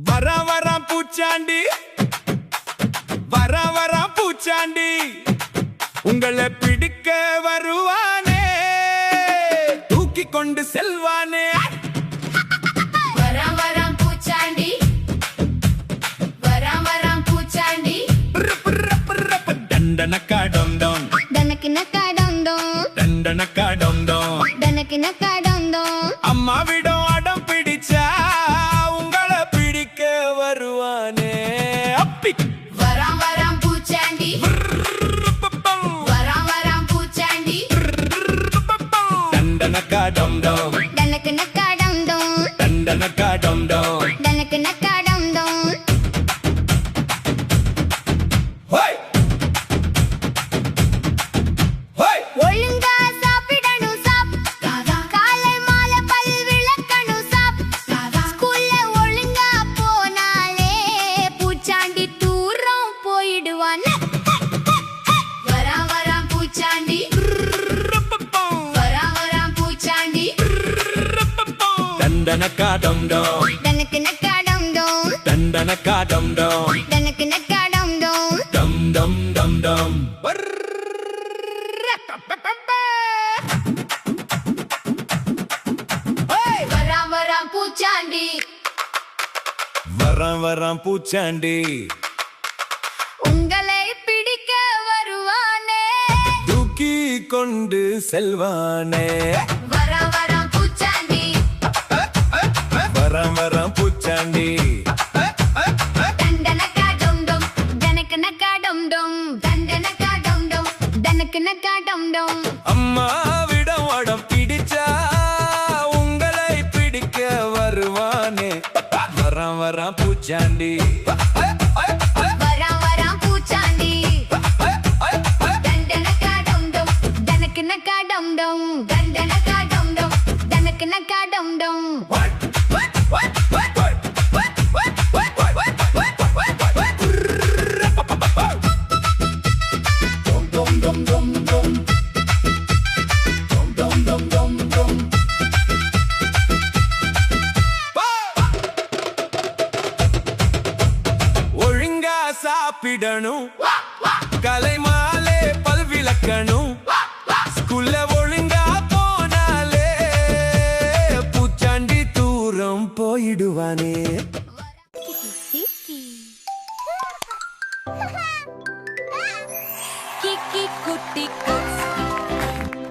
வர பூச்சாண்டி வர பூச்சாண்டி உங்களை பிடிக்க வருவானே தூக்கி கொண்டு செல்வானே வர பூச்சாண்டி வர பூச்சாண்டி டண்டனக்கா டம் டம் டனக்கினக்கா டம் டம் டண்டனக்கா டம் டம் டனக்கினக்கா டம் டம் அம்மாவிடம் அடம் பிடிச்சா உங்களை பிடிக்க வருவானே அப்பி வர பூச்சாண்டி வர பூச்சாண்டி டண்டனக்கா டம் டம் டனக்கினக்கா டம் டம் டண்டனக்கா டம் டம் டனக்கினக்கா டம் டம் ஹோய் ஹோய் ஒழுங்கா சாப்பிடணும் சாப் காலை மாலை பல் விளக்கணும் சாப் ஸ்கூல்ல ஒழுங்கா போனாலே பூச்சாண்டி தூரம் போயிடுவான் வர பூச்சாண்டி வர பூச்சாண்டி டண்டனக்கா டம் டம் டனக்கினக்கா டம் டம் டண்டனக்கா டம் டம் டனக்கினக்கா டம் டம் டம் டம் டம் டம் வர பூச்சாண்டி வரம் பூச்சாண்டி உங்களை பிடிக்க வருவானே தூக்கி கொண்டு செல்வானே வர பூச்சாண்டி வரம் பூச்சாண்டி டண்டனக்கா டம் டம் டனக்கினக்கா டம் டம் டண்டனக்கா டம் டம் டனக்கினக்கா டம் டம் அம்மாவிடம் அடம் பிடிச்சா உங்களை பிடிக்க வருவானே வரம் பூச்சாண்டி வர பூச்சாண்டி டண்டனக்கா டம் டம் டனக்கினக்கா டம் டம் டண்டனக்கா டம் டம் டனக்கினக்கா டம் டம் ஒழுங்கா சாப்பிடணும் கலை மாலை பல் விளக்கணும் ஸ்கூல்ல ஒழுங்கா போனாலே பூச்சாண்டி தூரம் போயிடுவானே